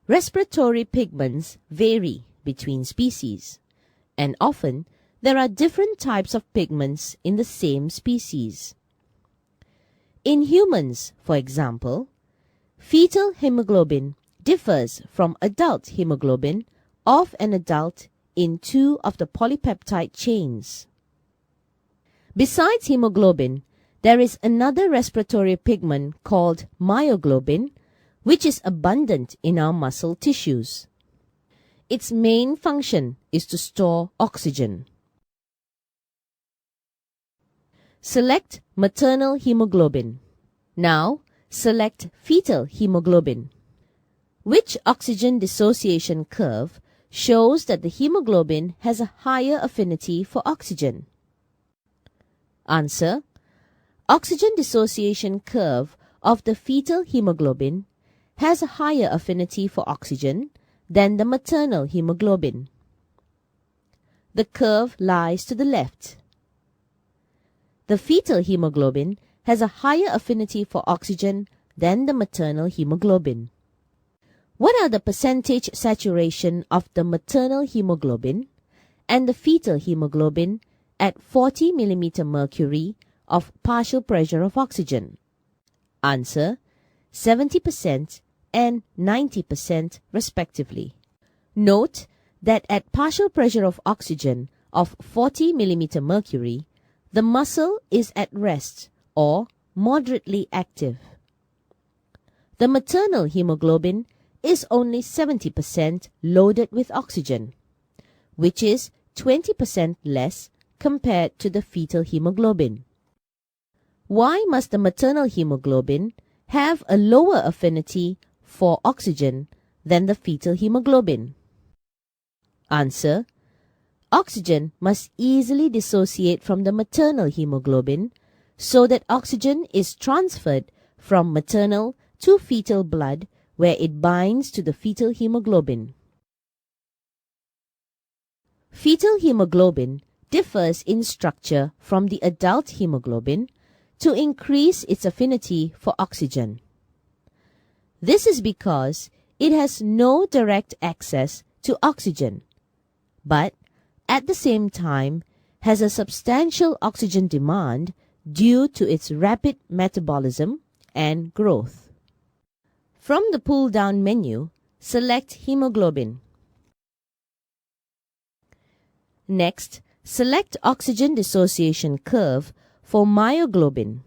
Respiratory pigments vary between species, and often there are different types of pigments in the same species. In humans, for example, fetal hemoglobin differs from adult hemoglobin of an adult in two of the polypeptide chains. Besides hemoglobin, there is another respiratory pigment called myoglobin, which is abundant in our muscle tissues. Its main function is to store oxygen. Select maternal hemoglobin. Now, select fetal hemoglobin. Which oxygen dissociation curve shows that the hemoglobin has a higher affinity for oxygen? Answer: oxygen dissociation curve of the fetal hemoglobin has a higher affinity for oxygen than the maternal hemoglobin. The curve lies to the left. The fetal hemoglobin has a higher affinity for oxygen than the maternal hemoglobin. What are the percentage saturation of the maternal hemoglobin and the fetal hemoglobin at 40 mm mercury of partial pressure of oxygen? Answer: 70% and 90% respectively. Note that at partial pressure of oxygen of 40 mm mercury, the muscle is at rest or moderately active. The maternal hemoglobin is only 70% loaded with oxygen, which is 20% less compared to the fetal hemoglobin. Why must the maternal hemoglobin have a lower affinity for oxygen than the fetal hemoglobin? Answer: oxygen must easily dissociate from the maternal hemoglobin so that oxygen is transferred from maternal to fetal blood where it binds to the fetal hemoglobin. Fetal hemoglobin differs in structure from the adult hemoglobin to increase its affinity for oxygen. This is because it has no direct access to oxygen, but at the same time has a substantial oxygen demand due to its rapid metabolism and growth. From the pull-down menu, select hemoglobin. Next, select oxygen dissociation curve for myoglobin.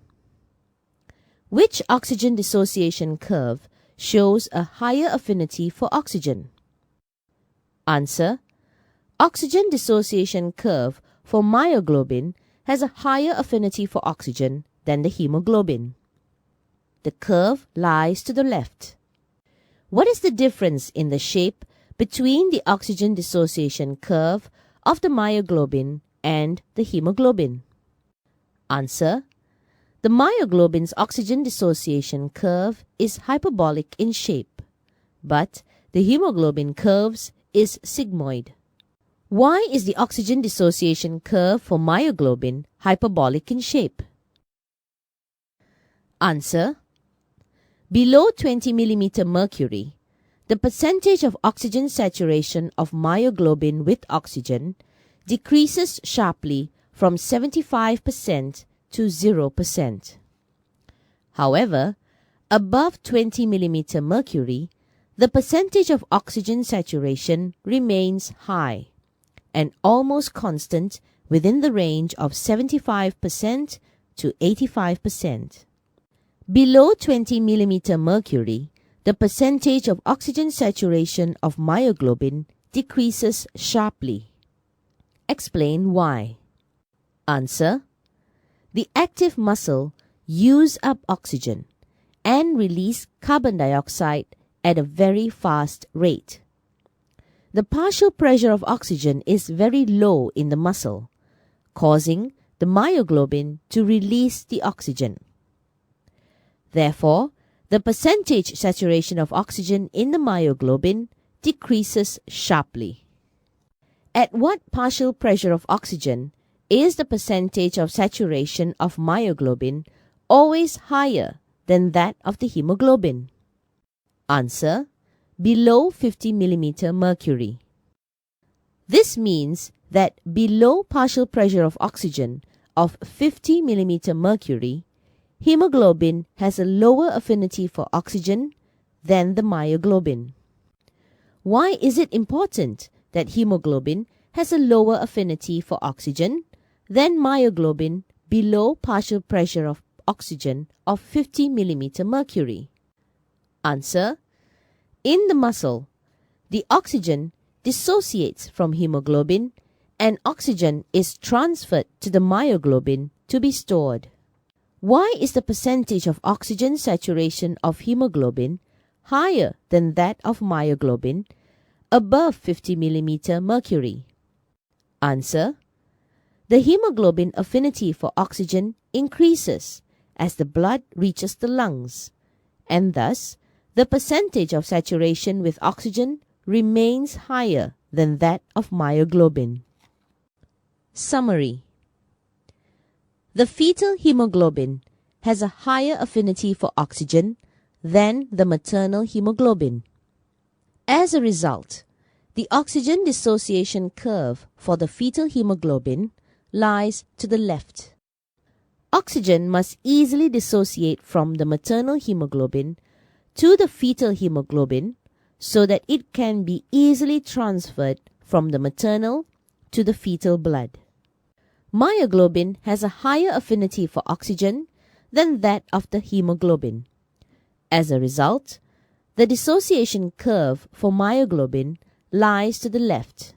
Which oxygen dissociation curve shows a higher affinity for oxygen? Answer: oxygen dissociation curve for myoglobin has a higher affinity for oxygen than the hemoglobin. The curve lies to the left. What is the difference in the shape between the oxygen dissociation curve of the myoglobin and the hemoglobin? Answer: the myoglobin's oxygen dissociation curve is hyperbolic in shape, but the hemoglobin curve's is sigmoid. Why is the oxygen dissociation curve for myoglobin hyperbolic in shape? Answer: below 20 mm mercury, the percentage of oxygen saturation of myoglobin with oxygen decreases sharply from 75% to 0%. However, above 20 mm mercury, the percentage of oxygen saturation remains high and almost constant within the range of 75% to 85%. Below 20 mm mercury, the percentage of oxygen saturation of myoglobin decreases sharply. Explain why. Answer: the active muscle use up oxygen and release carbon dioxide at a very fast rate. The partial pressure of oxygen is very low in the muscle, causing the myoglobin to release the oxygen. Therefore, the percentage saturation of oxygen in the myoglobin decreases sharply. At what partial pressure of oxygen is the percentage of saturation of myoglobin always higher than that of the hemoglobin? Answer: below 50 mm mercury. This means that below partial pressure of oxygen of 50 mm mercury, hemoglobin has a lower affinity for oxygen than the myoglobin. Why is it important that hemoglobin has a lower affinity for oxygen than myoglobin below partial pressure of oxygen of 50 mm mercury? Answer: in the muscle, the oxygen dissociates from hemoglobin and oxygen is transferred to the myoglobin to be stored. Why is the percentage of oxygen saturation of hemoglobin higher than that of myoglobin above 50 mm mercury? Answer: the hemoglobin affinity for oxygen increases as the blood reaches the lungs, and thus the percentage of saturation with oxygen remains higher than that of myoglobin. Summary: the fetal hemoglobin has a higher affinity for oxygen than the maternal hemoglobin. As a result, the oxygen dissociation curve for the fetal hemoglobin lies to the left. Oxygen must easily dissociate from the maternal hemoglobin to the fetal hemoglobin so that it can be easily transferred from the maternal to the fetal blood. Myoglobin has a higher affinity for oxygen than that of the hemoglobin. As a result, the dissociation curve for myoglobin lies to the left.